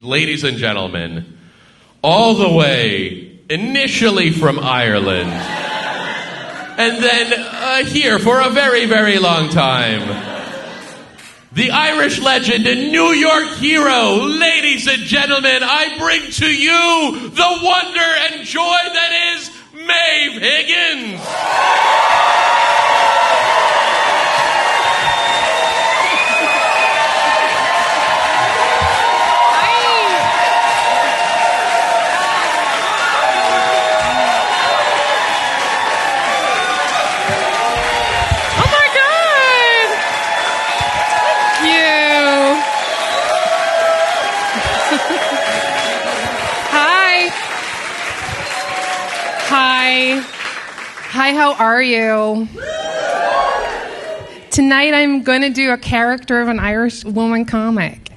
Ladies and gentlemen, all the way, initially from Ireland, and then here for a very, very long time, the Irish legend and New York hero, ladies and gentlemen, I bring to you the wonder and joy that is Maeve Higgins. Hi, how are you? Tonight I'm going to do a character of an Irish woman comic.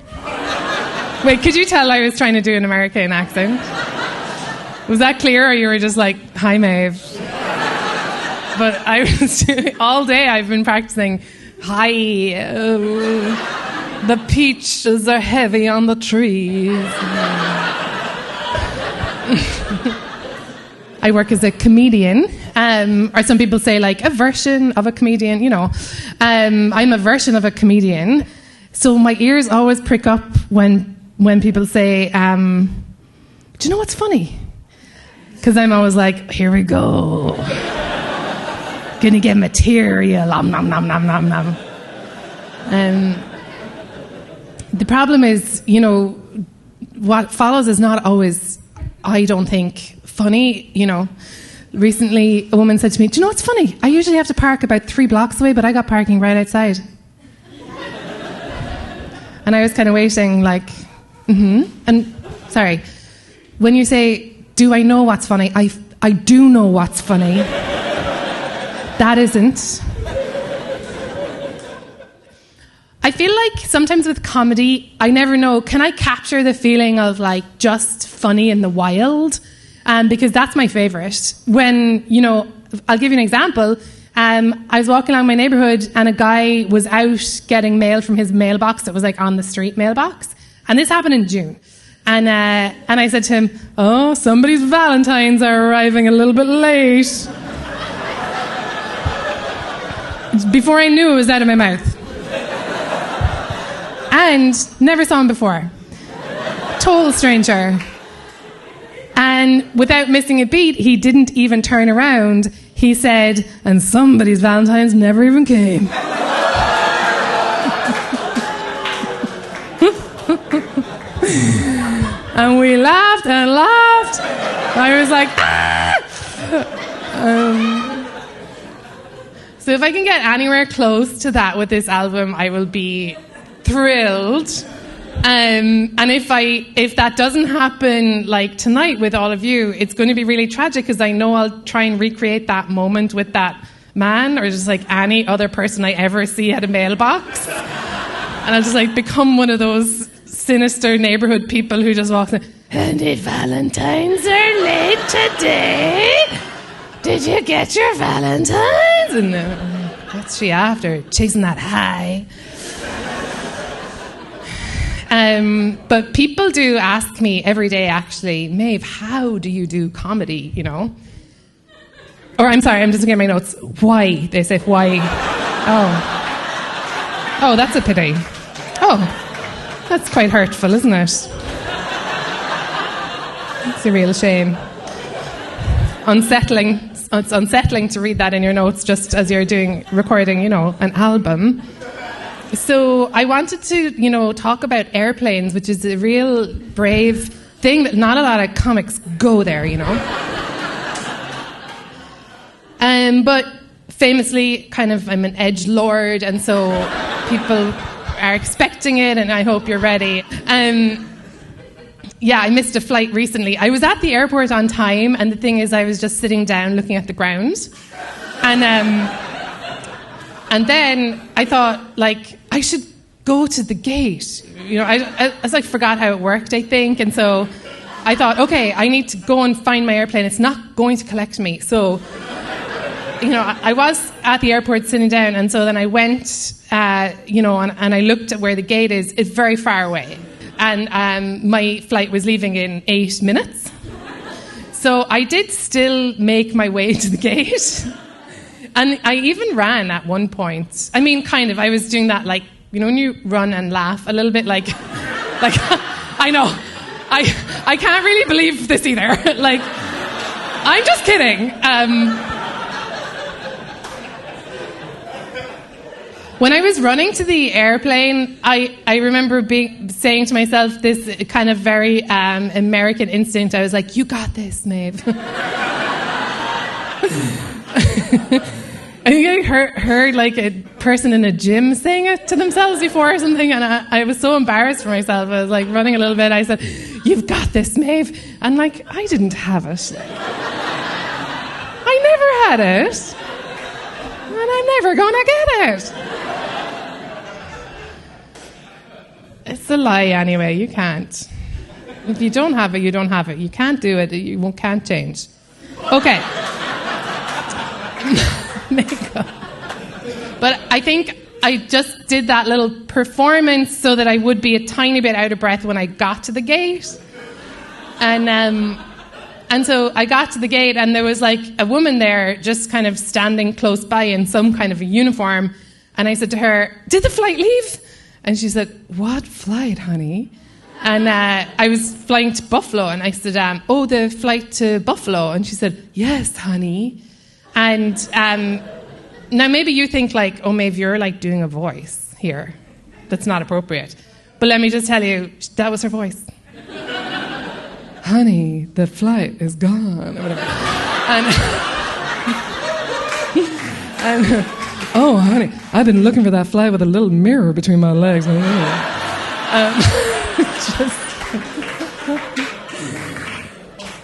Wait, could you tell I was trying to do an American accent? Was that clear, or you were just like, hi, Maeve? But I was all day I've been practicing, hi, the peaches are heavy on the trees. I work as a comedian, or some people say like a version of a comedian, you know. I'm a version of a comedian. So my ears always prick up when people say, do you know what's funny? Because I'm always like, here we go. Gonna get material, nom, nom, nom, nom, nom, nom. The problem is, you know, what follows is not always, I don't think, funny, you know. Recently, a woman said to me, do you know what's funny? I usually have to park about 3 blocks away, but I got parking right outside. And I was kind of waiting, like, And, sorry, when you say, do I know what's funny? I do know what's funny. That isn't. I feel like sometimes with comedy, I never know, can I capture the feeling of, like, just funny in the wild? Because that's my favourite. When, you know, I'll give you an example. I was walking along my neighbourhood and a guy was out getting mail from his mailbox that was like on the street mailbox. And this happened in June. And I said to him, oh, somebody's Valentines are arriving a little bit late. Before I knew it was out of my mouth. And never saw him before. Total stranger. And without missing a beat, he didn't even turn around. He said, and somebody's Valentine's never even came. And we laughed and laughed. I was like, So if I can get anywhere close to that with this album, I will be thrilled. And if that doesn't happen like tonight with all of you, it's going to be really tragic because I know I'll try and recreate that moment with that man or just like any other person I ever see at a mailbox. And I'll just like become one of those sinister neighbourhood people who just walks in, and the Valentines are late today. Did you get your Valentines? And what's she after? Chasing that high. But people do ask me every day, actually, Maeve, how do you do comedy, you know? Or I'm sorry, I'm just looking at my notes. Why? They say, why? Oh, that's a pity. Oh, that's quite hurtful, isn't it? It's a real shame. Unsettling. It's unsettling to read that in your notes just as you're recording, you know, an album. So I wanted to, you know, talk about airplanes, which is a real brave thing that not a lot of comics go there, you know. But famously, kind of, I'm an edgelord, and so people are expecting it, and I hope you're ready. Yeah, I missed a flight recently. I was at the airport on time, and the thing is, I was just sitting down looking at the ground. And then I thought, like, I should go to the gate. You know, I like forgot how it worked, I think. And so I thought, okay, I need to go and find my airplane. It's not going to collect me. So, you know, I was at the airport sitting down. And so then I went, you know, and I looked at where the gate is. It's very far away. and my flight was leaving in 8 minutes. So I did still make my way to the gate. And I even ran at one point. I mean, kind of. I was doing that, like, you know, when you run and laugh a little bit, like I know. I can't really believe this either. Like, I'm just kidding. When I was running to the airplane, I remember saying to myself this kind of very American instinct. I was like, you got this, Maeve. I think I heard like a person in a gym saying it to themselves before or something, and I was so embarrassed for myself. I was like running a little bit. I said, you've got this, Maeve. And like, I didn't have it. I never had it. And I'm never gonna get it. It's a lie anyway. You can't. If you don't have it, you don't have it. You can't do it. You can't change. Okay. Makeup. But I think I just did that little performance so that I would be a tiny bit out of breath when I got to the gate. And so I got to the gate, and there was like a woman there just kind of standing close by in some kind of a uniform. And I said to her, did the flight leave? And she said, what flight, honey? And I was flying to Buffalo, and I said, oh, the flight to Buffalo. And she said, yes, honey. And now maybe you think like, oh, Maeve, you're like doing a voice here. That's not appropriate. But let me just tell you, that was her voice. Honey, the flight is gone. Or whatever. And oh, honey, I've been looking for that flight with a little mirror between my legs.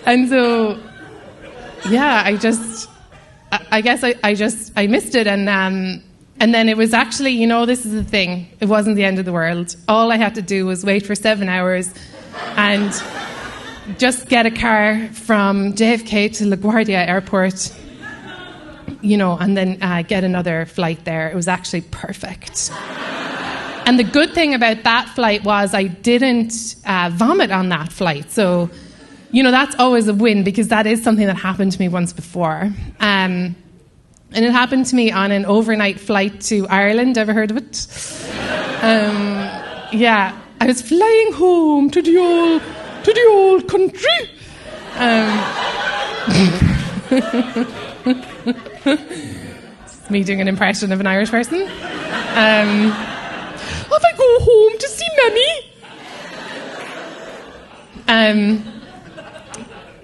And so, yeah, I guess I missed it, and then it was actually, you know, this is the thing. It wasn't the end of the world. All I had to do was wait for 7 hours and just get a car from JFK to LaGuardia Airport, you know, and then get another flight there. It was actually perfect. And the good thing about that flight was I didn't vomit on that flight. So, you know, that's always a win, because that is something that happened to me once before. And it happened to me on an overnight flight to Ireland. Ever heard of it? Yeah. I was flying home to the old country. It's me doing an impression of an Irish person. If I go home to see Mammy.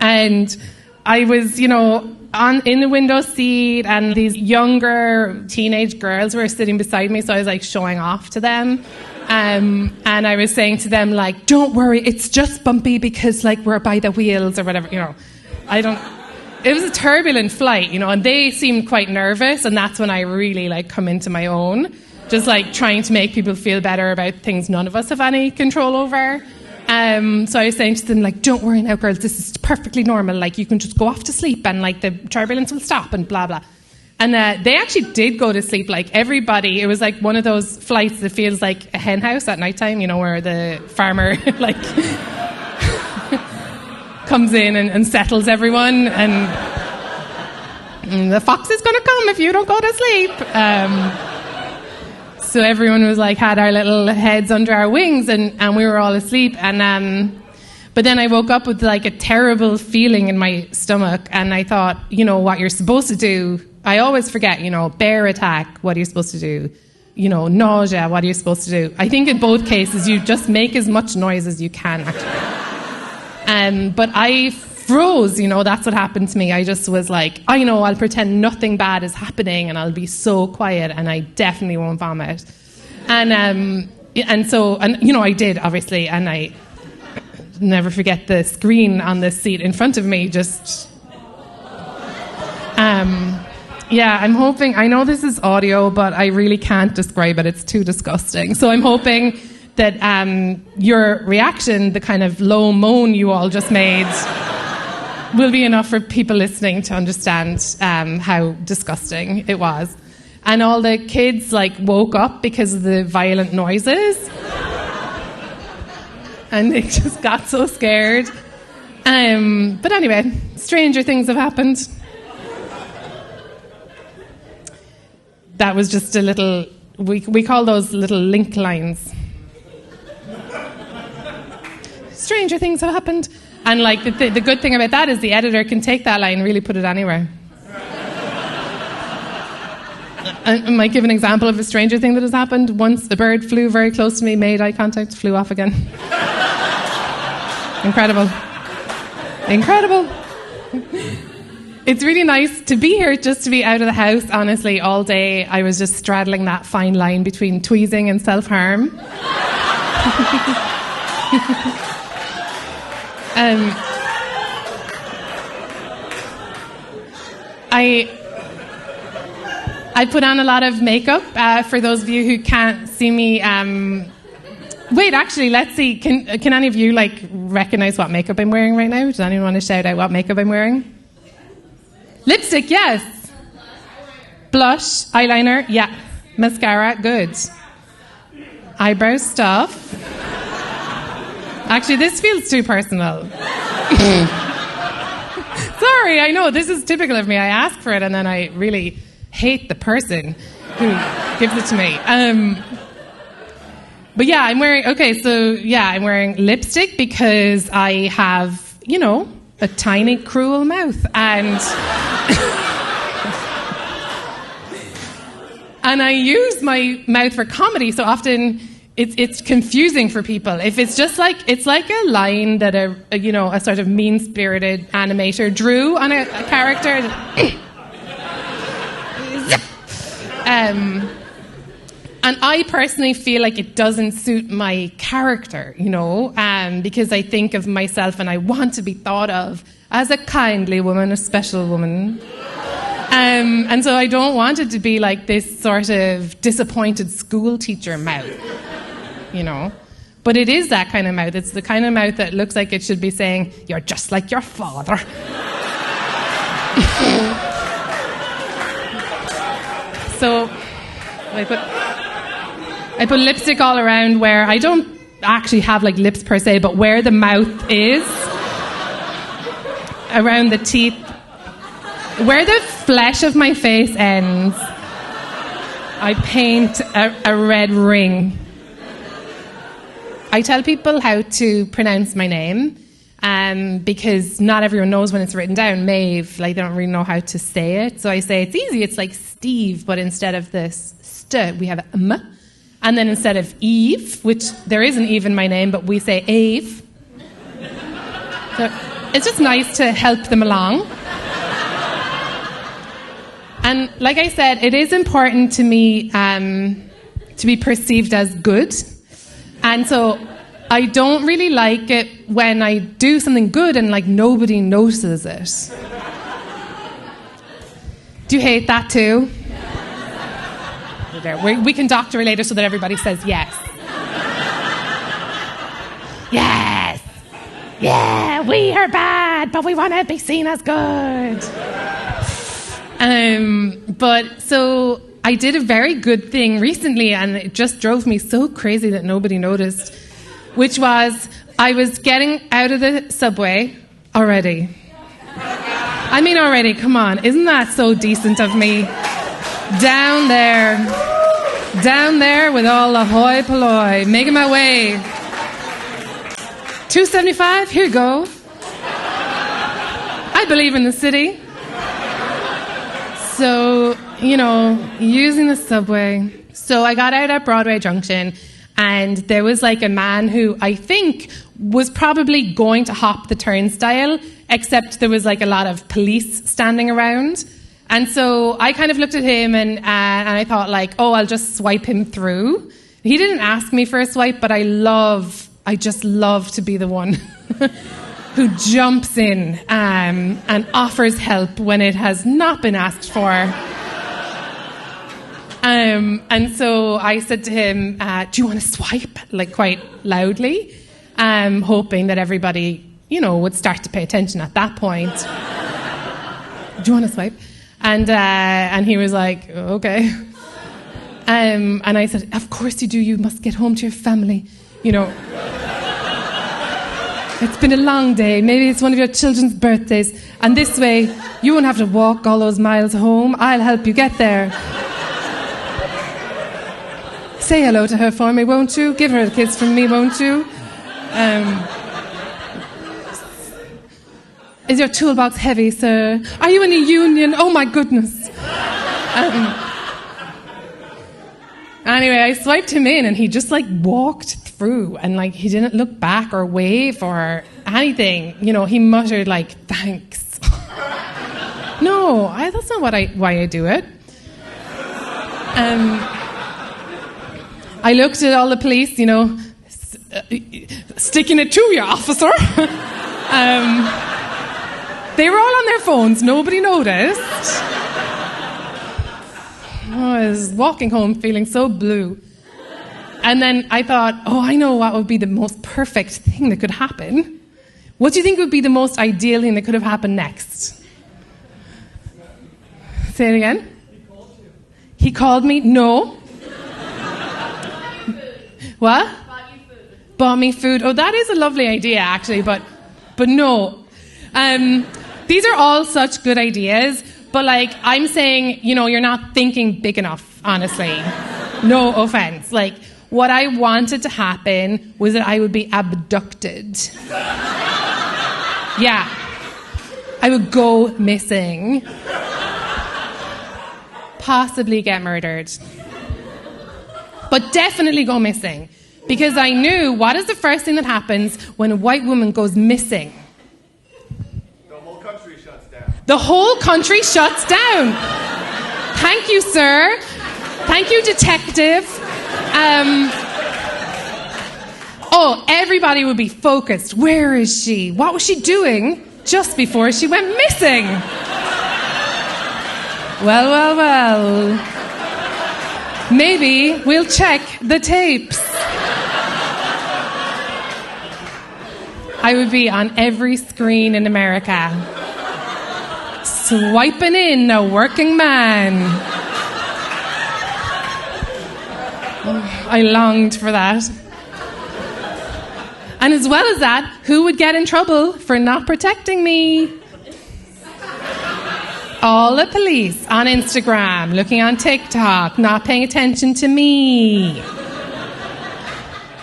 And I was, you know, in the window seat, and these younger teenage girls were sitting beside me, so I was like showing off to them. And I was saying to them, like, don't worry, it's just bumpy because, like, we're by the wheels or whatever, you know. It was a turbulent flight, you know, and they seemed quite nervous, and that's when I really, like, come into my own, just, like, trying to make people feel better about things none of us have any control over. So I was saying to them, like, don't worry now, girls, this is perfectly normal. Like, you can just go off to sleep, and, like, the turbulence will stop, and blah, blah. And they actually did go to sleep, like, everybody. It was, like, one of those flights that feels like a hen house at nighttime, you know, where the farmer, like, comes in and settles everyone, and the fox is going to come if you don't go to sleep. So everyone was like, had our little heads under our wings, and we were all asleep. And but then I woke up with like a terrible feeling in my stomach, and I thought, you know, what you're supposed to do, I always forget, you know, bear attack, what are you supposed to do? You know, nausea, what are you supposed to do? I think in both cases, you just make as much noise as you can, actually. But I froze, you know, that's what happened to me. I just was like, I know, I'll pretend nothing bad is happening, and I'll be so quiet, and I definitely won't vomit. And you know, I did, obviously, and I never forget the screen on the seat in front of me, just... Yeah, I'm hoping, I know this is audio, but I really can't describe it. It's too disgusting. So I'm hoping that your reaction, the kind of low moan you all just made, will be enough for people listening to understand how disgusting it was. And all the kids like woke up because of the violent noises. and they just got so scared. But anyway, stranger things have happened. That was just a little, we call those little link lines. Stranger things have happened. And like the good thing about that is the editor can take that line and really put it anywhere. I might give an example of a stranger thing that has happened. Once a bird flew very close to me, made eye contact, flew off again. Incredible. Incredible. It's really nice to be here, just to be out of the house. Honestly, all day I was just straddling that fine line between tweezing and self-harm. I put on a lot of makeup. For those of you who can't see me, wait, actually, let's see. Can any of you recognize what makeup I'm wearing right now? Does anyone want to shout out what makeup I'm wearing? Lipstick, yes. Blush, eyeliner, yeah. Mascara, good. Eyebrow stuff. Actually, this feels too personal. Sorry, I know, this is typical of me. I ask for it and then I really hate the person who gives it to me. But yeah, I'm wearing lipstick because I have, a tiny, cruel mouth. And and I use my mouth for comedy, so often it's confusing for people. If it's just it's like a line that a sort of mean-spirited animator drew on a character. And I personally feel like it doesn't suit my character, because I think of myself and I want to be thought of as a kindly woman, a special woman. And so I don't want it to be like this sort of disappointed school teacher mouth, But it is that kind of mouth. It's the kind of mouth that looks like it should be saying, "You're just like your father." So I put lipstick all around where I don't actually have lips per se, but where the mouth is, around the teeth, where the flesh of my face ends, I paint a red ring. I tell people how to pronounce my name, because not everyone knows when it's written down. Maeve, they don't really know how to say it. So I say it's easy. It's like Steve, but instead of this st, we have a m. And then instead of Eve, which there isn't Eve in my name, but we say Ave. So it's just nice to help them along. And like I said, it is important to me to be perceived as good. And so I don't really like it when I do something good and nobody notices it. Do you hate that too? We can doctor it later so that everybody says yes. Yes. Yeah, we are bad, but we want to be seen as good. But so I did a very good thing recently, and it just drove me so crazy that nobody noticed, which was I was getting out of the subway already. Already, come on. Isn't that so decent of me? Down there with all the hoi polloi, making my way. $2.75, here you go. I believe in the city. So, using the subway. So I got out at Broadway Junction, and there was a man who I think was probably going to hop the turnstile, except there was a lot of police standing around. And so I kind of looked at him and I thought I'll just swipe him through. He didn't ask me for a swipe, but I just love to be the one who jumps in and offers help when it has not been asked for. And so I said to him, do you want to swipe? Quite loudly, hoping that everybody, would start to pay attention at that point. Do you want to swipe? And he was like, okay. And I said, of course you do. You must get home to your family, It's been a long day. Maybe it's one of your children's birthdays. And this way, you won't have to walk all those miles home. I'll help you get there. Say hello to her for me, won't you? Give her a kiss from me, won't you? Is your toolbox heavy, sir? Are you in a union? Oh, my goodness. Anyway, I swiped him in and he just walked through and he didn't look back or wave or anything. He muttered thanks. No, that's not why I do it. I looked at all the police, sticking it to you, officer. They were all on their phones. Nobody noticed. I was walking home feeling so blue. And then I thought, I know what would be the most perfect thing that could happen. What do you think would be the most ideal thing that could have happened next? Say it again. He called me? No. What? Bought you food. Bought me food. Oh, that is a lovely idea, actually, but no. These are all such good ideas, but I'm saying, you're not thinking big enough, honestly. No offense. What I wanted to happen was that I would be abducted. Yeah. I would go missing. Possibly get murdered. But definitely go missing. Because I knew what is the first thing that happens when a white woman goes missing? The whole country shuts down. The whole country shuts down. Thank you, sir. Thank you, detective. Everybody would be focused. Where is she? What was she doing just before she went missing? Well. Maybe we'll check the tapes. I would be on every screen in America. Swiping in a working man. I longed for that. And as well as that, who would get in trouble for not protecting me? All the police on Instagram, looking on TikTok, not paying attention to me.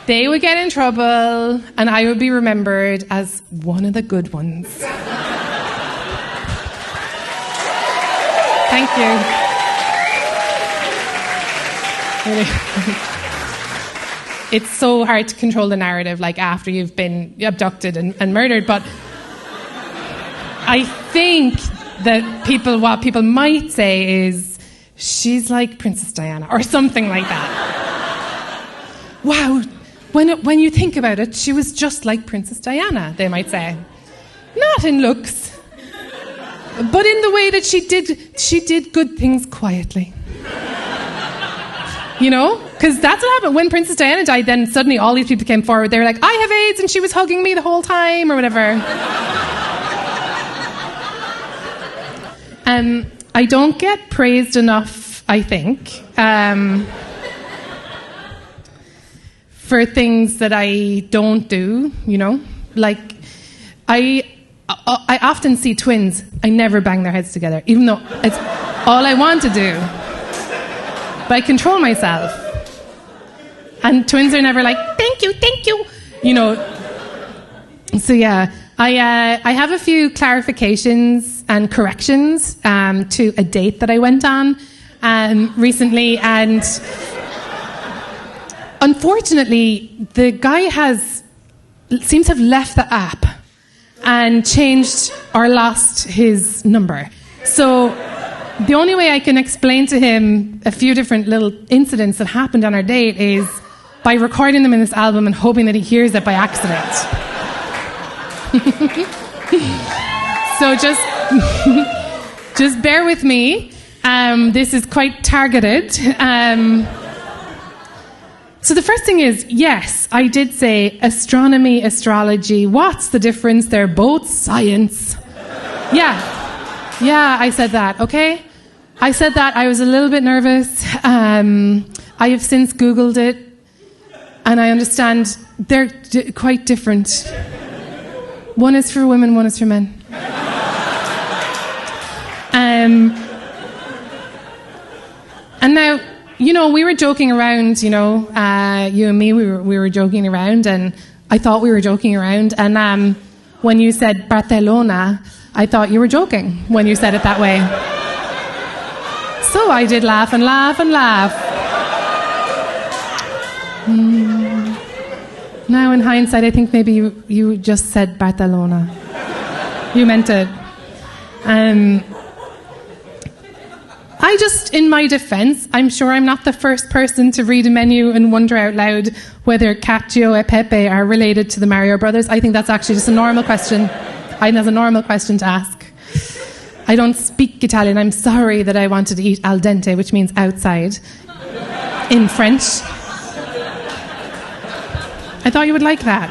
They would get in trouble, and I would be remembered as one of the good ones. Thank you. Really. It's so hard to control the narrative, after you've been abducted and murdered, but I think that what people might say is, she's like Princess Diana, or something like that. Wow, when you think about it, she was just like Princess Diana, they might say. Not in looks, but in the way that she did good things quietly. Because that's what happened. When Princess Diana died, then suddenly all these people came forward. They were like, I have AIDS, and she was hugging me the whole time, or whatever. I don't get praised enough, I think, for things that I don't do, I often see twins. I never bang their heads together, even though it's all I want to do. But I control myself. And twins are never like, thank you. So yeah, I have a few clarifications and corrections to a date that I went on recently, and unfortunately, the guy seems to have left the app and changed or lost his number. So the only way I can explain to him a few different little incidents that happened on our date is by recording them in this album and hoping that he hears it by accident. So just bear with me. This is quite targeted. So the first thing is, yes, I did say astronomy, astrology. What's the difference? They're both science. Yeah, I said that, okay? I said that. I was a little bit nervous. I have since Googled it, and I understand they're quite different. One is for women, one is for men. And now, we were joking around, you and me, we were joking around, and I thought we were joking around. And when you said Barcelona, I thought you were joking when you said it that way. So I did laugh and laugh and laugh. Now in hindsight, I think maybe you just said Barcelona. You meant it. I just, in my defence, I'm sure I'm not the first person to read a menu and wonder out loud whether Cacio e Pepe are related to the Mario Brothers. I think that's actually just a normal question. I think that's a normal question to ask. I don't speak Italian. I'm sorry that I wanted to eat al dente, which means outside, in French. I thought you would like that.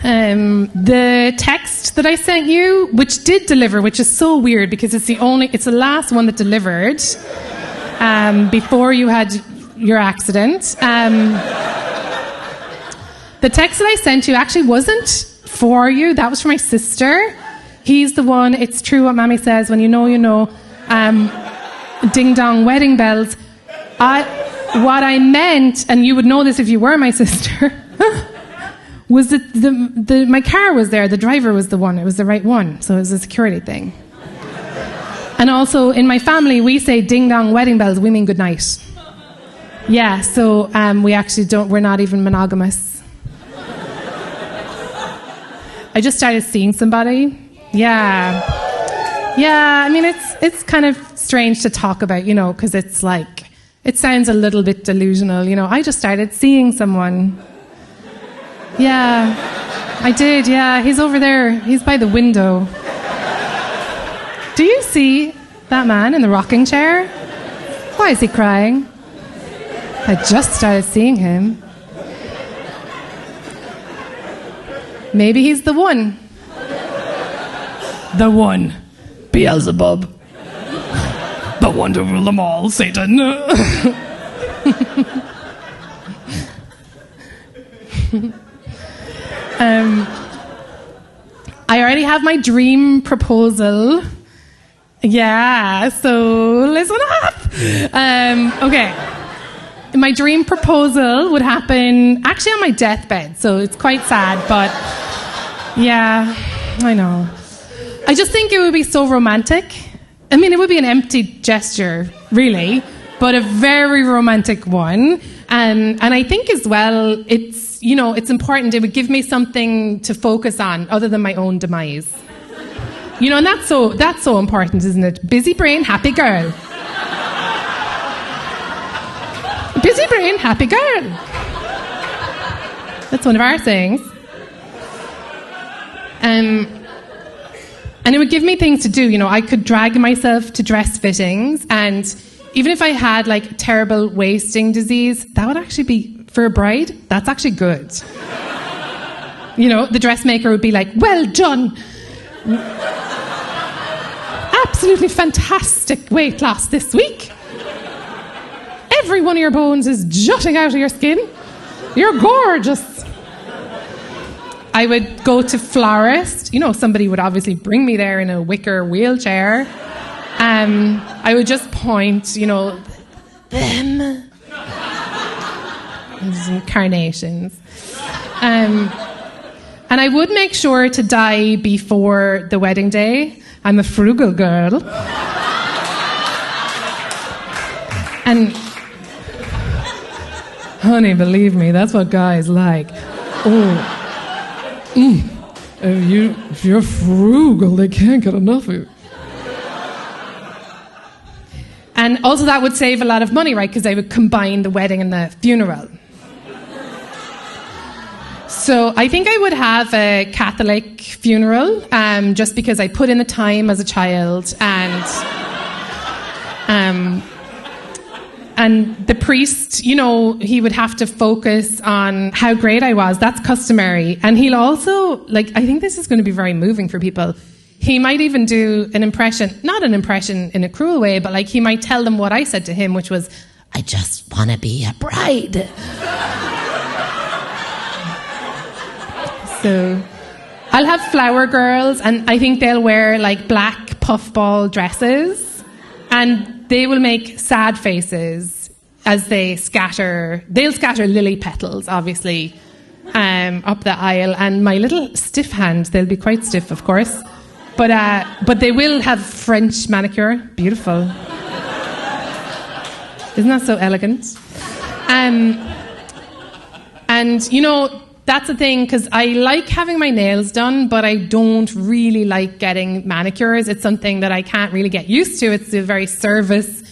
The text that I sent you, which did deliver, which is so weird because it's the last one that delivered before you had your accident. The text that I sent you actually wasn't for you. That was for my sister. He's the one. It's true what Mammy says. When you know, you know. Ding dong wedding bells. What I meant, and you would know this if you were my sister, was that my car was there. The driver was the one. It was the right one. So it was a security thing. And also, in my family, we say ding dong wedding bells. We mean good night. Yeah. So we actually don't. We're not even monogamous. I just started seeing somebody. Yeah. I mean, it's kind of strange to talk about, because it's like, it sounds a little bit delusional, I just started seeing someone. Yeah, I did, yeah. He's over there. He's by the window. Do you see that man in the rocking chair? Why is he crying? I just started seeing him. Maybe he's the one. The one. Beelzebub. The one to rule them all, Satan. I already have my dream proposal. Yeah, so listen up. Okay. My dream proposal would happen actually on my deathbed, so it's quite sad, but yeah, I know. I just think it would be so romantic. I mean, it would be an empty gesture, really, but a very romantic one. And I think as well, it's important. It would give me something to focus on other than my own demise. And that's so important, isn't it? Busy brain, happy girl. Busy brain, happy girl. That's one of our things. And it would give me things to do. I could drag myself to dress fittings, and even if I had terrible wasting disease, that would actually be, for a bride, that's actually good. The dressmaker would be like, well done. Absolutely fantastic weight loss this week. Every one of your bones is jutting out of your skin. You're gorgeous. I would go to florist. Somebody would obviously bring me there in a wicker wheelchair. I would just point, them. Some carnations. And I would make sure to die before the wedding day. I'm a frugal girl. And honey, believe me, that's what guys like. Oh. If you're frugal, they can't get enough of you. And also that would save a lot of money, right? Because they would combine the wedding and the funeral. So I think I would have a Catholic funeral, just because I put in the time as a child, and the priest, he would have to focus on how great I was. That's customary. And he'll also, I think this is going to be very moving for people. He might even do an impression, not an impression in a cruel way, but he might tell them what I said to him, which was, I just want to be a bride. So I'll have flower girls, and I think they'll wear like black puffball dresses, and they will make sad faces as they scatter. They'll scatter lily petals, obviously, up the aisle. And my little stiff hand, they'll be quite stiff, of course, but they will have French manicure. Beautiful. Isn't that so elegant? And, you know, that's the thing, because I like having my nails done, but I don't really like getting manicures. It's something that I can't really get used to. It's a very service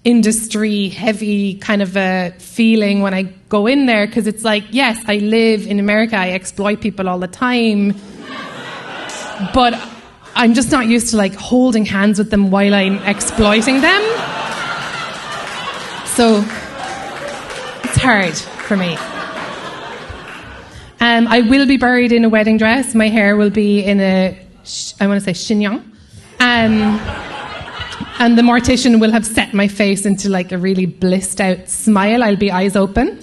industry heavy kind of a feeling when I go in there, because it's like, yes, I live in America, I exploit people all the time, but I'm just not used to like holding hands with them while I'm exploiting them. So it's hard for me. I will be buried in a wedding dress. My hair will be in I want to say chignon. And the mortician will have set my face into like a really blissed out smile. I'll be eyes open.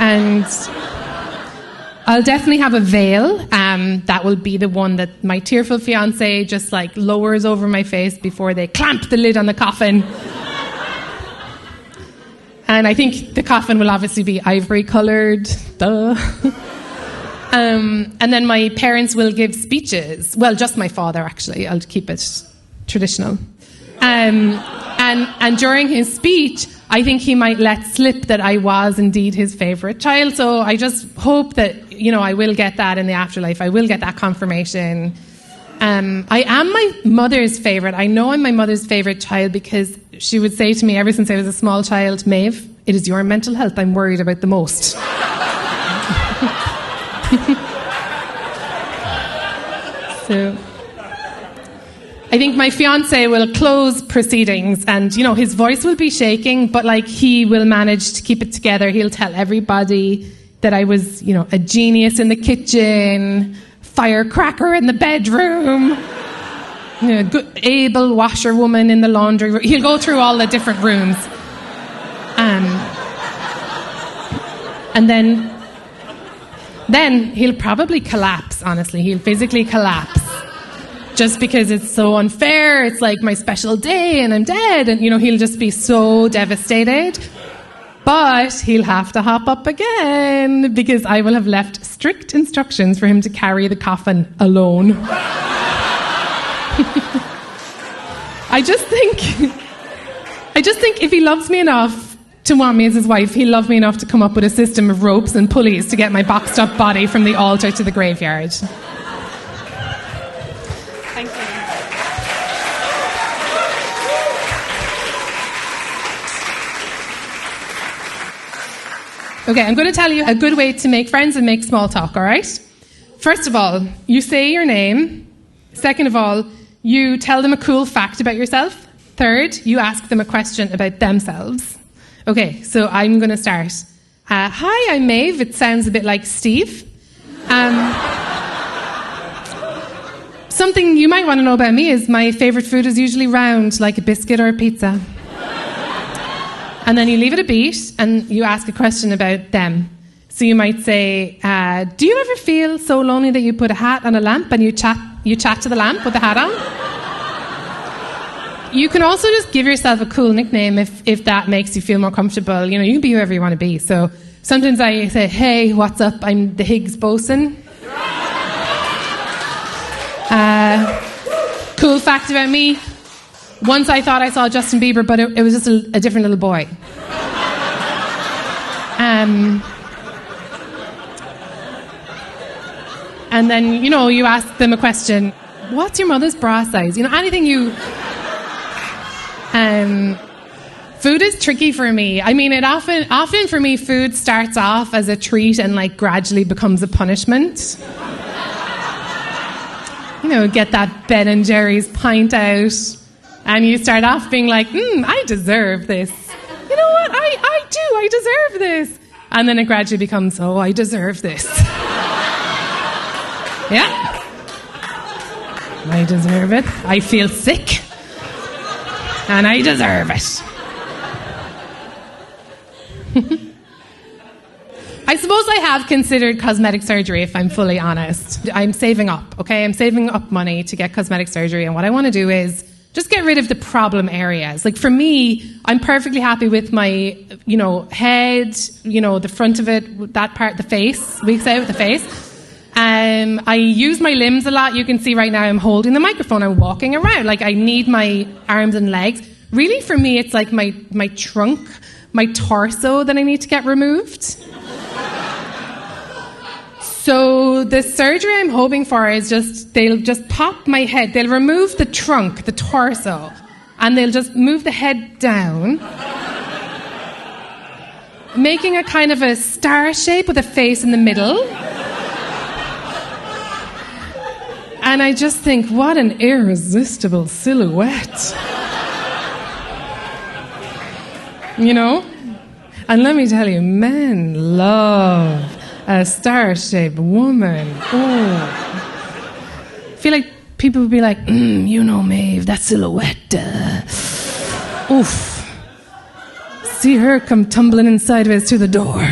And I'll definitely have a veil. That will be the one that my tearful fiancé just like lowers over my face before they clamp the lid on the coffin. And I think the coffin will obviously be ivory coloured. Duh. And then my parents will give speeches. Well, just my father, actually. I'll keep it traditional. And during his speech, I think he might let slip that I was indeed his favourite child. So I just hope that, you know, I will get that in the afterlife. I will get that confirmation. I am my mother's favourite. I know I'm my mother's favourite child because she would say to me ever since I was a small child, Maeve, it is your mental health I'm worried about the most. So I think my fiancé will close proceedings and, you know, his voice will be shaking, but like he will manage to keep it together. He'll tell everybody that I was, you know, a genius in the kitchen, firecracker in the bedroom, you know, good, able washerwoman in the laundry room. He'll go through all the different rooms. And then he'll probably collapse, honestly. He'll physically collapse. Just because it's so unfair. It's like my special day and I'm dead. And, you know, he'll just be so devastated. But he'll have to hop up again because I will have left strict instructions for him to carry the coffin alone. I just think if he loves me enough to want me as his wife, he'll love me enough to come up with a system of ropes and pulleys to get my boxed up body from the altar to the graveyard. Thank you. Okay, I'm going to tell you a good way to make friends and make small talk, all right? First of all, you say your name. Second of all, you tell them a cool fact about yourself. Third, you ask them a question about themselves. Okay, so I'm going to start. Hi, I'm Maeve. It sounds a bit like Steve. Something you might want to know about me is my favourite food is usually round, like a biscuit or a pizza. And then you leave it a beat and you ask a question about them. So you might say, do you ever feel so lonely that you put a hat on a lamp and you chat to the lamp with the hat on? You can also just give yourself a cool nickname if that makes you feel more comfortable. You know, you can be whoever you want to be. So sometimes I say, hey, what's up? I'm the Higgs bosun. Cool fact about me. Once I thought I saw Justin Bieber, but it was just a different little boy. And then, you know, you ask them a question. What's your mother's bra size? You know, anything you... Food is tricky for me. I mean, it often for me, food starts off as a treat and like gradually becomes a punishment. You know, get that Ben & Jerry's pint out and you start off being like, I deserve this. You know what? I do. I deserve this. And then it gradually becomes, oh, I deserve this. Yeah. I deserve it. I feel sick. And I deserve it. suppose I have considered cosmetic surgery, if I'm fully honest. I'm saving up, okay? I'm saving up money to get cosmetic surgery, and what I want to do is just get rid of the problem areas. Like for me, I'm perfectly happy with my, head, the front of it, that part, the face, we say with the face. I use my limbs a lot. You can see right now I'm holding the microphone. I'm walking around. Like I need my arms and legs. Really, for me, it's like my trunk, my torso that I need to get removed. So the surgery I'm hoping for is they'll just pop my head. They'll remove the trunk, the torso, and they'll just move the head down, making a kind of a star shape with a face in the middle. And I just think, what an irresistible silhouette. And let me tell you, men love a star-shaped woman. I feel like people would be like, Maeve, that silhouette. Oof. See her come tumbling in sideways to the door.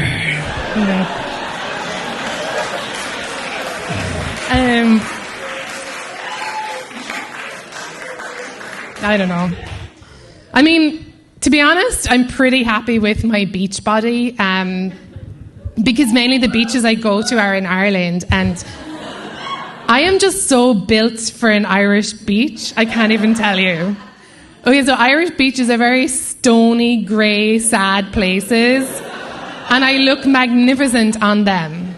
I don't know. I mean, to be honest, I'm pretty happy with my beach body. Because mainly the beaches I go to are in Ireland, and I am just so built for an Irish beach, I can't even tell you. Okay, so Irish beaches are very stony, grey, sad places, and I look magnificent on them.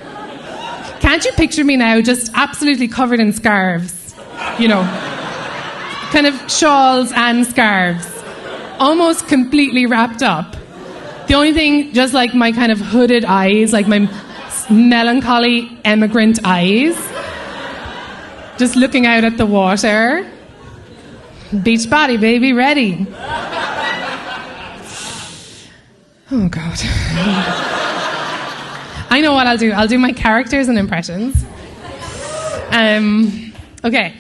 Can't you picture me now just absolutely covered in scarves? Kind of shawls and scarves, almost completely wrapped up. The only thing, just like my kind of hooded eyes, like my melancholy emigrant eyes, just looking out at the water. Beach body, baby, ready. Oh, God. I know what I'll do. I'll do my characters and impressions. Okay,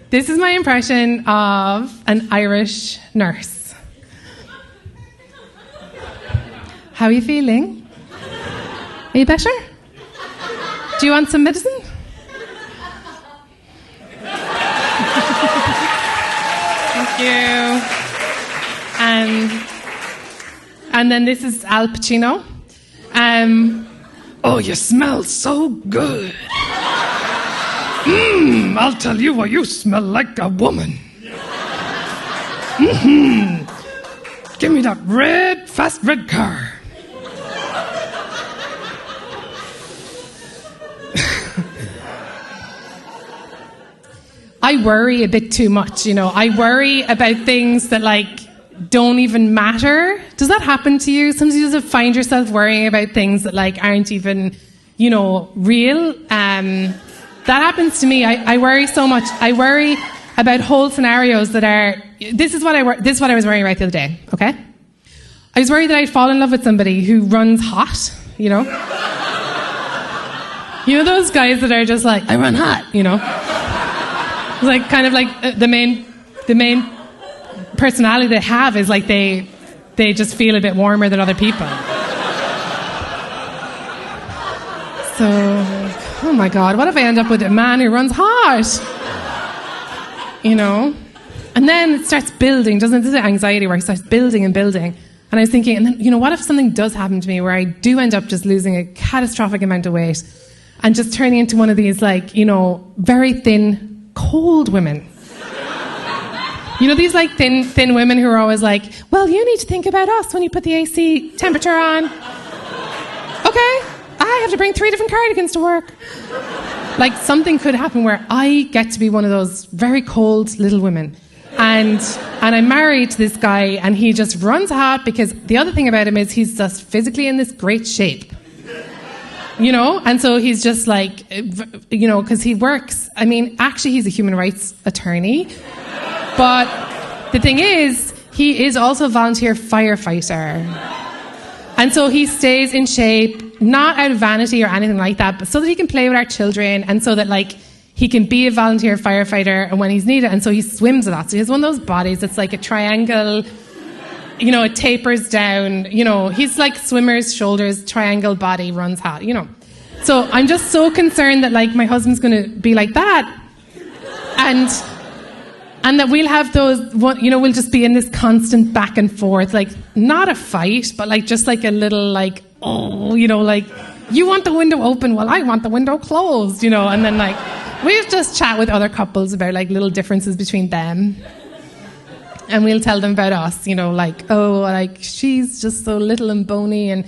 this is my impression of an Irish nurse. How are you feeling? Are you better? Do you want some medicine? Thank you. And then this is Al Pacino. Oh, you smell so good. I'll tell you what, you smell like a woman. Give me that fast red car. I worry a bit too much, I worry about things that, don't even matter. Does that happen to you? Sometimes you just find yourself worrying about things that, aren't even, real. That happens to me. I worry so much. I worry about whole scenarios that are... This is what I was worrying about the other day, okay? I was worried that I'd fall in love with somebody who runs hot, those guys that are just like, I run hot, Like kind of like the main personality they have is like they just feel a bit warmer than other people. So, oh my God, what if I end up with a man who runs hot? And then it starts building, doesn't it? This is anxiety where it starts building and building. And I was thinking, and then, what if something does happen to me where I do end up just losing a catastrophic amount of weight and just turning into one of these very thin, cold women. These thin women who are always like, well, you need to think about us when you put the AC temperature on. Okay, I have to bring 3 different cardigans to work. Something could happen where I get to be one of those very cold little women. And I'm married to this guy, and he just runs hot because the other thing about him is he's just physically in this great shape. And so he's just because he works. I mean, actually, he's a human rights attorney. But the thing is, he is also a volunteer firefighter. And so he stays in shape, not out of vanity or anything like that, but so that he can play with our children and so that, he can be a volunteer firefighter and when he's needed. And so he swims a lot. So he has one of those bodies that's like a triangle it tapers down. He's like swimmer's shoulders, triangle body, runs hot. So I'm just so concerned that like my husband's going to be like that, and that we'll have those. We'll just be in this constant back and forth, like not a fight, but like just like a little like like you want the window open, well I want the window closed, and then like we'll just chat with other couples about like little differences between them. And we'll tell them about us, like she's just so little and bony, and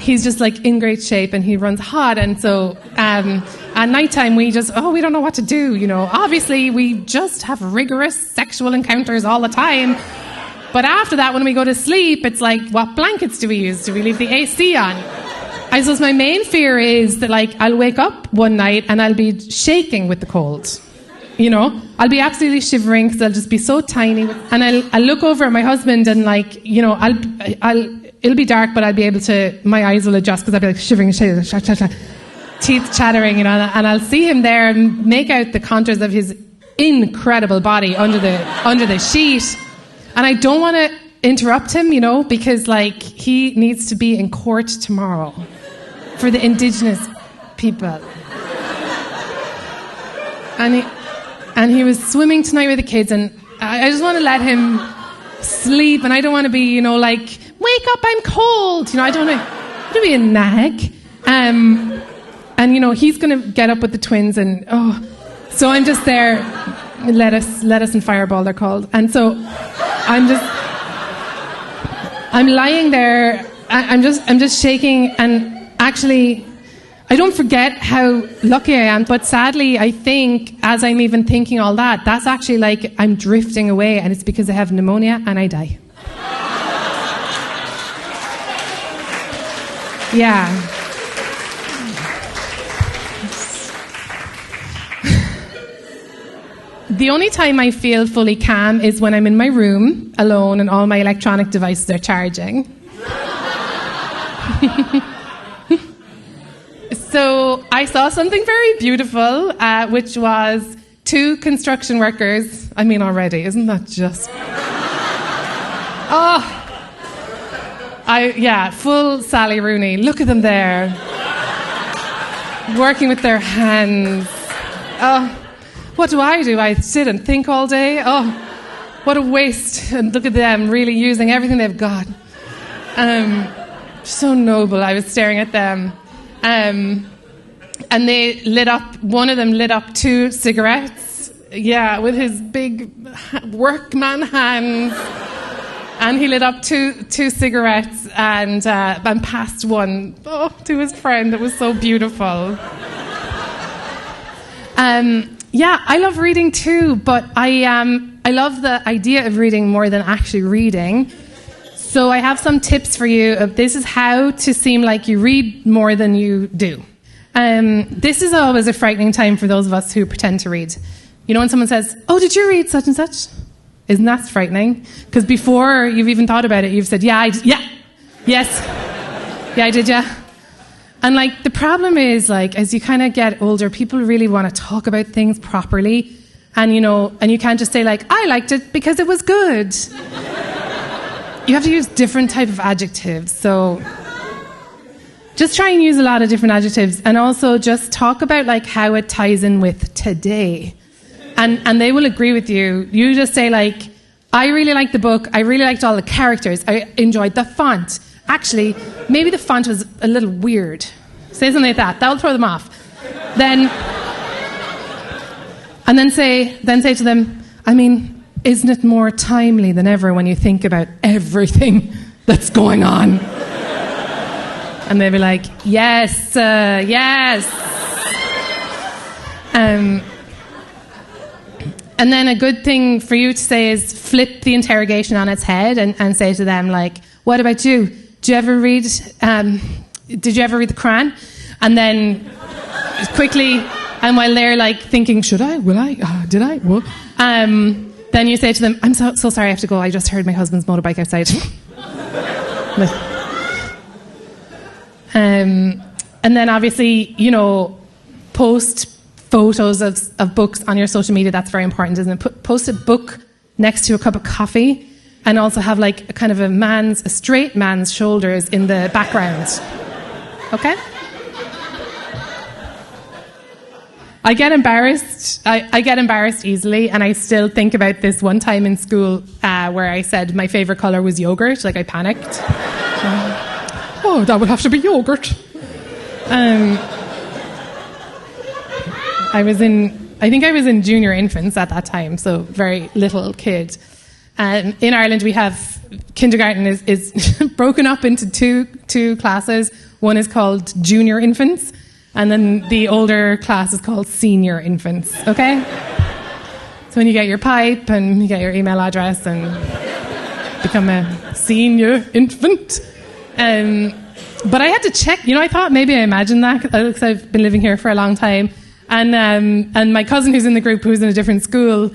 he's just like in great shape and he runs hot. And so at nighttime we don't know what to do. Obviously we just have rigorous sexual encounters all the time. But after that, when we go to sleep, it's like, what blankets do we use? Do we leave the AC on? I suppose my main fear is that like I'll wake up one night and I'll be shaking with the cold. I'll be absolutely shivering because I'll just be so tiny. And I'll look over at my husband and like, it'll be dark, but I'll be able to, my eyes will adjust because I'll be like shivering, teeth chattering, and I'll see him there and make out the contours of his incredible body under the sheet. And I don't want to interrupt him, because like he needs to be in court tomorrow for the indigenous people. And he was swimming tonight with the kids, and I just want to let him sleep, and I don't want to be, like, wake up, I'm cold. I don't want to be a nag. And he's going to get up with the twins, and so I'm just there. Lettuce and Fireball, they're called. And so I'm lying there. I'm just shaking, and actually, I don't forget how lucky I am, but sadly, I think, as I'm even thinking all that, that's actually like I'm drifting away, and it's because I have pneumonia and I die. Yeah. The only time I feel fully calm is when I'm in my room, alone, and all my electronic devices are charging. So I saw something very beautiful, which was 2 construction workers. I mean, already, isn't that just... full Sally Rooney. Look at them there. Working with their hands. What do? I sit and think all day? What a waste. And look at them really using everything they've got. So noble. I was staring at them. And one of them lit up 2 cigarettes, with his big workman hands. And he lit up two cigarettes and passed one to his friend. It was so beautiful. I love reading too, but I love the idea of reading more than actually reading. So I have some tips for you. This is how to seem like you read more than you do. This is always a frightening time for those of us who pretend to read. When someone says, "Oh, did you read such and such?" Isn't that frightening? Because before you've even thought about it, you've said, yes, I did, yeah. And like the problem is, like, as you kind of get older, people really want to talk about things properly, and you can't just say like, "I liked it because it was good." You have to use different type of adjectives. So just try and use a lot of different adjectives, and also just talk about like how it ties in with today. And they will agree with you. You just say like, "I really liked the book. I really liked all the characters. I enjoyed the font. Actually, maybe the font was a little weird." Say something like that. That'll throw them off. Then say to them, "I mean, isn't it more timely than ever when you think about everything that's going on?" And they'll be like, "Yes, yes." And then a good thing for you to say is flip the interrogation on its head and say to them like, "What about you? Did you ever read the Quran?" And then quickly, and while they're like thinking, "Should I? Will I? Did I? What?" Then you say to them, "I'm so sorry, I have to go. I just heard my husband's motorbike outside." And then obviously, post photos of books on your social media. That's very important, isn't it? Post a book next to a cup of coffee, and also have like a kind of a straight man's shoulders in the background. Okay? I get embarrassed. I get embarrassed easily, and I still think about this one time in school where I said my favourite colour was yogurt. Like, I panicked. Oh, that would have to be yogurt. I think I was in junior infants at that time, so very little kid. In Ireland, we have kindergarten is broken up into two classes. One is called junior infants, and then the older class is called senior infants. Okay, so when you get your pipe and you get your email address and become a senior infant. But I had to check. I thought maybe I imagined that because I've been living here for a long time. And my cousin who's in the group, who's in a different school,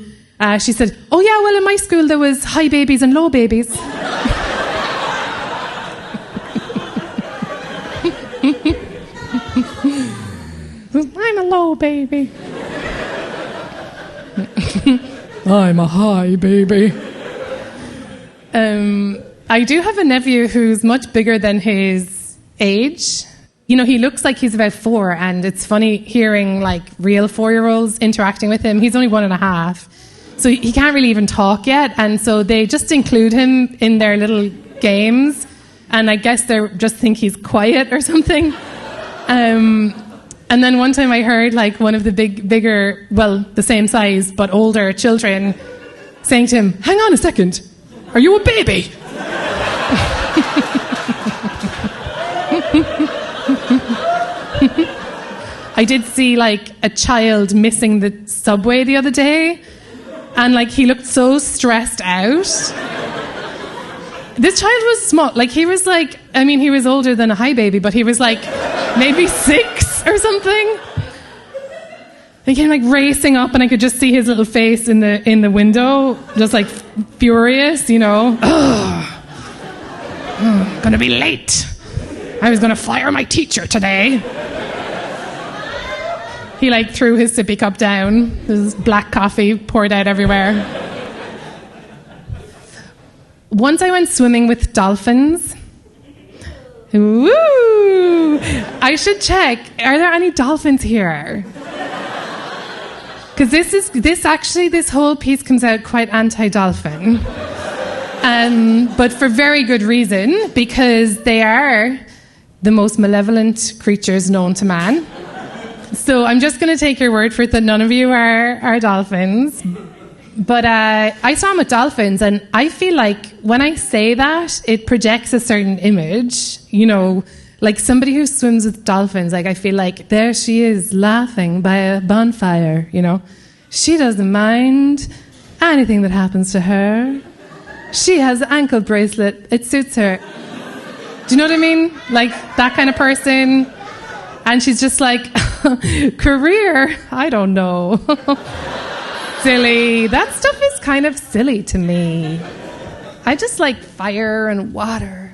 she said, "Oh yeah, well in my school there was high babies and low babies." I'm a low baby. I'm a high baby. I do have a nephew who's much bigger than his age. He looks like he's about 4, and it's funny hearing like real 4-year-olds interacting with him. He's only 1.5, so he can't really even talk yet, and so they just include him in their little games, and I guess they just think he's quiet or something. And then one time I heard like one of the bigger, well, the same size but older children saying to him, "Hang on a second, are you a baby?" I did see like a child missing the subway the other day, and like he looked so stressed out. This child was small, like he was like, he was older than a high baby, but he was like maybe 6 or something. He came like racing up, and I could just see his little face in the window, just like furious, Gonna be late. I was gonna fire my teacher today. He like threw his sippy cup down. There's black coffee poured out everywhere. Once I went swimming with dolphins. Woo! I should check. Are there any dolphins here? Because this whole piece comes out quite anti-dolphin. But for very good reason, because they are the most malevolent creatures known to man. So I'm just going to take your word for it that none of you are dolphins. But I swam with dolphins, and I feel like when I say that, it projects a certain image, like somebody who swims with dolphins. Like I feel like there she is laughing by a bonfire, She doesn't mind anything that happens to her. She has an ankle bracelet. It suits her. Do you know what I mean? Like that kind of person. And she's just like, career? I don't know. Silly. That stuff is kind of silly to me. I just like fire and water.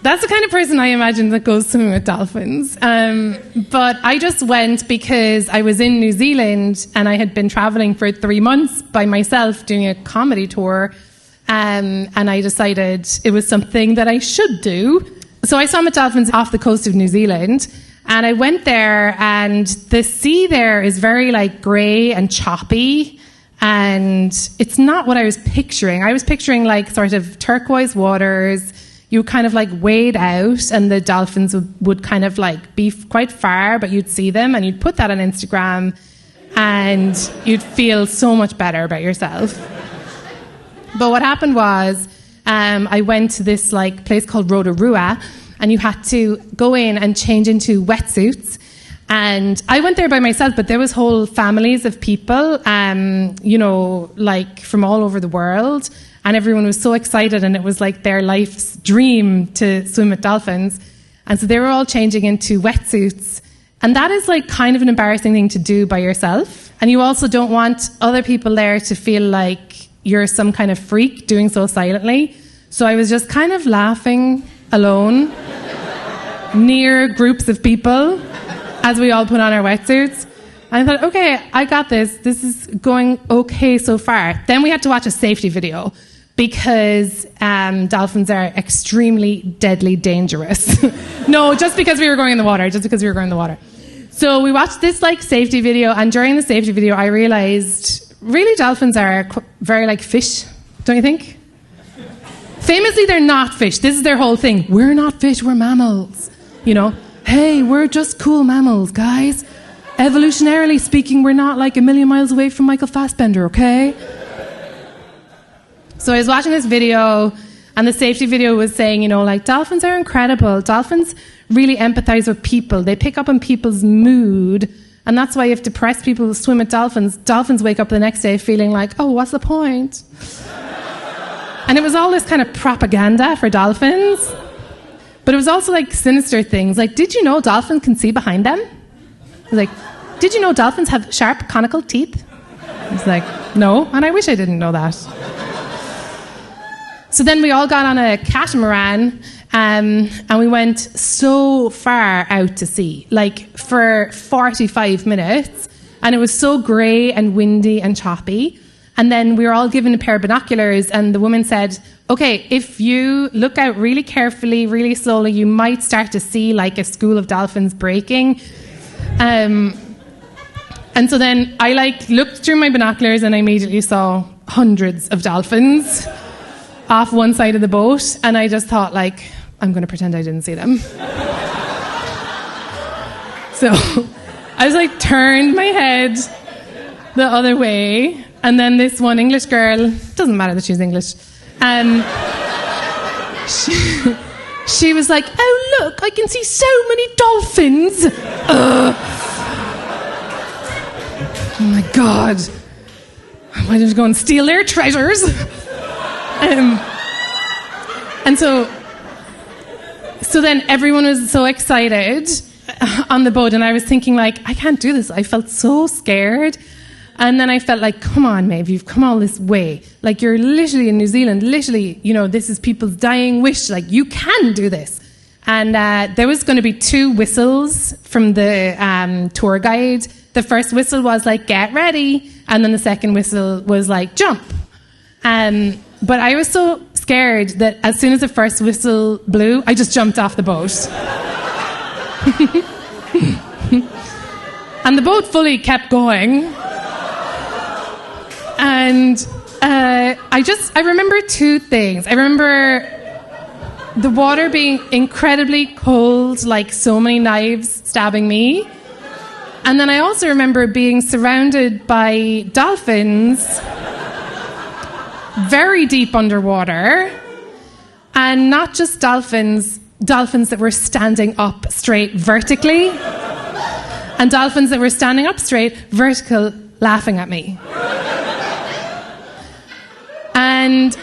That's the kind of person I imagine that goes swimming with dolphins. But I just went because I was in New Zealand and I had been traveling for 3 months by myself doing a comedy tour. And I decided it was something that I should do. So I swam with dolphins off the coast of New Zealand. And I went there, and the sea there is very like grey and choppy. And it's not what I was picturing. I was picturing like sort of turquoise waters. You kind of like wade out, and the dolphins would kind of like be quite far, but you'd see them, and you'd put that on Instagram, and you'd feel so much better about yourself. But what happened was, I went to this like place called Rotorua, and you had to go in and change into wetsuits. And I went there by myself, but there was whole families of people, like from all over the world. And everyone was so excited, and it was like their life's dream to swim with dolphins. And so they were all changing into wetsuits. And that is like kind of an embarrassing thing to do by yourself. And you also don't want other people there to feel like you're some kind of freak doing so silently. So I was just kind of laughing alone near groups of people as we all put on our wetsuits. I thought, okay, I got this. This is going okay so far. Then we had to watch a safety video because dolphins are extremely deadly dangerous. No, just because we were going in the water. So we watched this like safety video, and during the safety video I realized really dolphins are very like fish, don't you think? Famously, they're not fish. This is their whole thing. We're not fish, we're mammals. You know, hey, we're just cool mammals, guys. Evolutionarily speaking, we're not like a million miles away from Michael Fassbender, okay? So I was watching this video, and the safety video was saying, you know, like, dolphins are incredible. Dolphins really empathize with people. They pick up on people's mood, and that's why if depressed people swim with dolphins, dolphins wake up the next day feeling like, oh, what's the point? And it was all this kind of propaganda for dolphins. But it was also like sinister things. Like, did you know dolphins can see behind them? Like, did you know dolphins have sharp conical teeth? I was like, no, and I wish I didn't know that. So then we all got on a catamaran and we went so far out to sea, like for 45 minutes. And it was so grey and windy and choppy. And then we were all given a pair of binoculars, and the woman said, okay, if you look out really carefully, really slowly, you might start to see like a school of dolphins breaking. And so then I like looked through my binoculars and I immediately saw hundreds of dolphins off one side of the boat, and I just thought like, I'm going to pretend I didn't see them. So I was like turned my head the other way, and then this one English girl, doesn't matter that she's English, she was like, oh look, I can see so many dolphins. Oh my God. Why did you go and steal their treasures? And so then everyone was so excited on the boat, and I was thinking like, I can't do this. I felt so scared. And then I felt like, come on, Maeve, you've come all this way. Like, you're literally in New Zealand, literally, you know, this is people's dying wish. Like, you can do this. And there was going to be 2 whistles from the tour guide. The first whistle was like, get ready. And then the second whistle was like, jump. But I was so scared that as soon as the first whistle blew, I just jumped off the boat. And the boat fully kept going. And I remember 2 things. I remember the water being incredibly cold, like so many knives stabbing me. And then I also remember being surrounded by dolphins very deep underwater, and not just dolphins that were standing up straight vertically, and dolphins that were standing up straight vertical laughing at me. And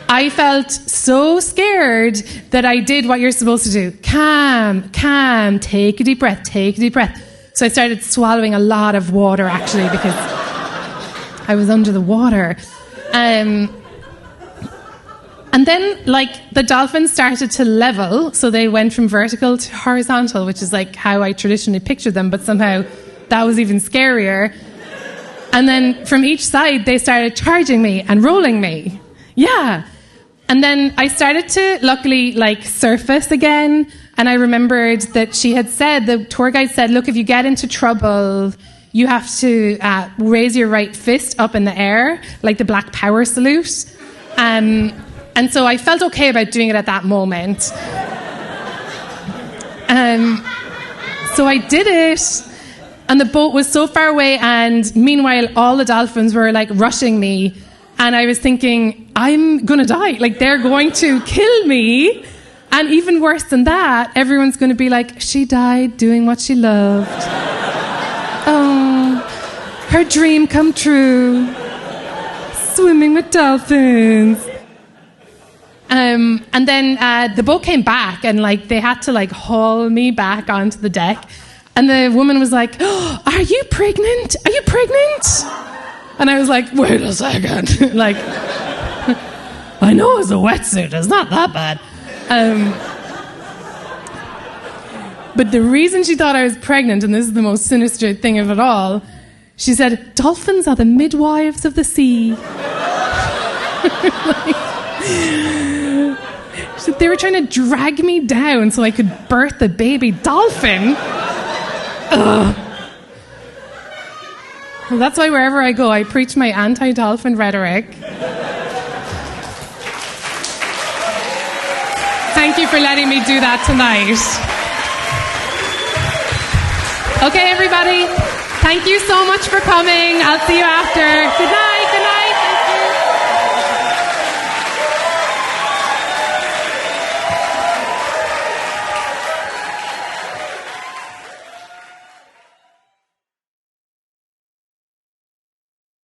I felt so scared that I did what you're supposed to do. Calm, take a deep breath. So I started swallowing a lot of water, actually, because I was under the water. And then, like, the dolphins started to level, so they went from vertical to horizontal, which is like how I traditionally pictured them, but somehow that was even scarier. And then from each side, they started charging me and rolling me. Yeah. And then I started to, luckily, like, surface again. And I remembered that she had said, the tour guide said, look, if you get into trouble, you have to raise your right fist up in the air, like the Black Power salute. And so I felt okay about doing it at that moment. So I did it. And the boat was so far away, and meanwhile, all the dolphins were, like, rushing me. And I was thinking, I'm going to die. Like, they're going to kill me. And even worse than that, everyone's going to be like, she died doing what she loved. Oh, her dream come true. Swimming with dolphins. And then the boat came back, and, like, they had to, like, haul me back onto the deck. And the woman was like, oh, are you pregnant? Are you pregnant? And I was like, wait a second. Like, I know it's a wetsuit. It's not that bad. But the reason she thought I was pregnant, and this is the most sinister thing of it all, She said, dolphins are the midwives of the sea. She said, they were trying to drag me down so I could birth a baby dolphin. Ugh. Well, that's why wherever I go, I preach my anti-dolphin rhetoric. Thank you for letting me do that tonight. Okay, everybody. Thank you so much for coming. I'll see you after. Good night.